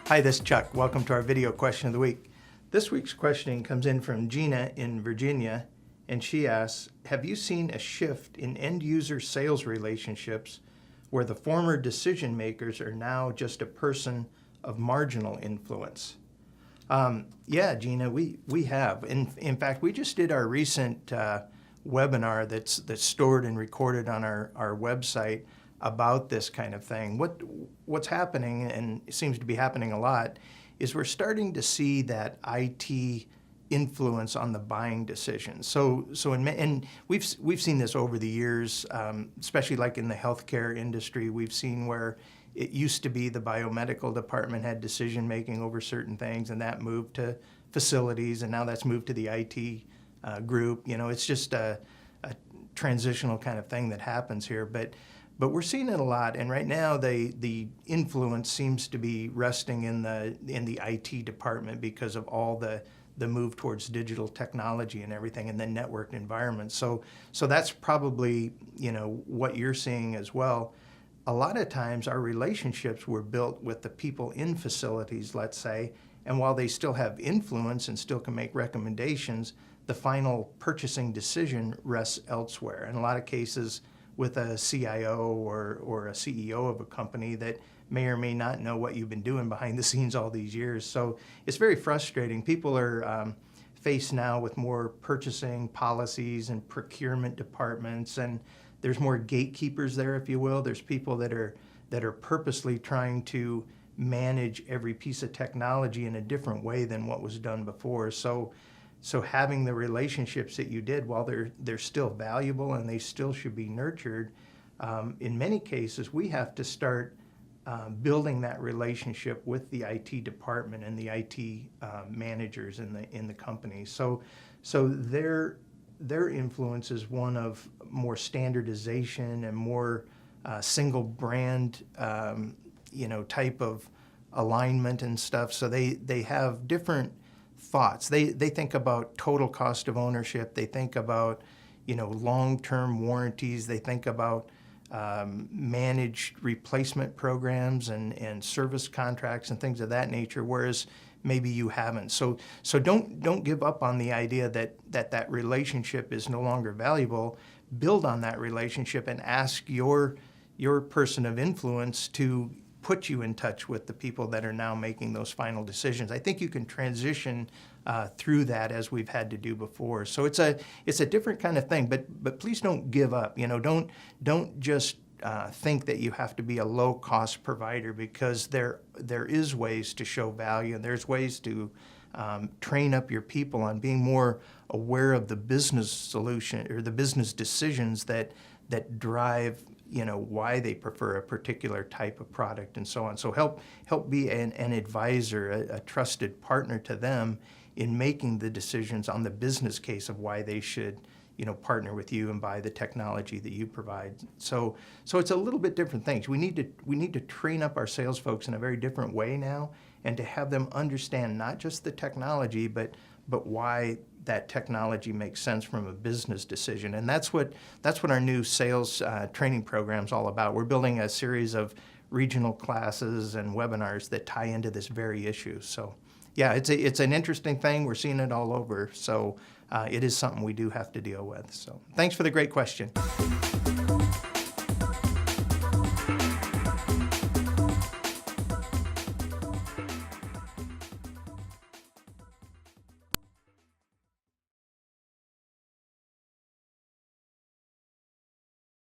Hi, this is Chuck. Welcome to our video question of the week. This week's questioning comes in from Gina in Virginia, and she asks, have you seen a shift in end-user sales relationships where the former decision makers are now just a person of marginal influence? Yeah, Gina, we have. In fact, we just did our recent webinar that's stored and recorded on our website about this kind of thing. What's happening, and it seems to be happening a lot, is we're starting to see that IT influence on the buying decisions. And we've seen this over the years, especially like in the healthcare industry. We've seen where it used to be the biomedical department had decision making over certain things, and that moved to facilities, and now that's moved to the IT group. You know, it's just a transitional kind of thing that happens here. But we're seeing it a lot, and right now the influence seems to be resting in the IT department because of all the move towards digital technology and everything, and the networked environment. So that's probably, you know, what you're seeing as well. A lot of times our relationships were built with the people in facilities, let's say, and while they still have influence and still can make recommendations, the final purchasing decision rests elsewhere. In a lot of cases, with a CIO or a CEO of a company that may or may not know what you've been doing behind the scenes all these years. So it's very frustrating. People are faced now with more purchasing policies and procurement departments, and there's more gatekeepers there, if you will. There's people that are purposely trying to manage every piece of technology in a different way than what was done before. So having the relationships that you did, while they're still valuable and they still should be nurtured, in many cases we have to start building that relationship with the IT department and the IT managers in the company. So their influence is one of more standardization and more single brand, type of alignment and stuff. So they have different thoughts. They think about total cost of ownership. They think about, long-term warranties. They think about managed replacement programs and service contracts and things of that nature, whereas maybe you haven't. So don't give up on the idea that relationship is no longer valuable. Build on that relationship and ask your person of influence to put you in touch with the people that are now making those final decisions. I think you can transition through that as we've had to do before. So it's a different kind of thing, but please don't give up. Don't just think that you have to be a low-cost provider, because there is ways to show value, and there's ways to train up your people on being more aware of the business solution or the business decisions that drive why they prefer a particular type of product and so on. So help be an advisor, a trusted partner to them in making the decisions on the business case of why they should partner with you and buy the technology that you provide. So it's a little bit different things. We need to train up our sales folks in a very different way now, and to have them understand not just the technology, but why that technology makes sense from a business decision. And that's what our new sales training program is all about. We're building a series of regional classes and webinars that tie into this very issue. So yeah, it's an interesting thing. We're seeing it all over. So it is something we do have to deal with. So thanks for the great question.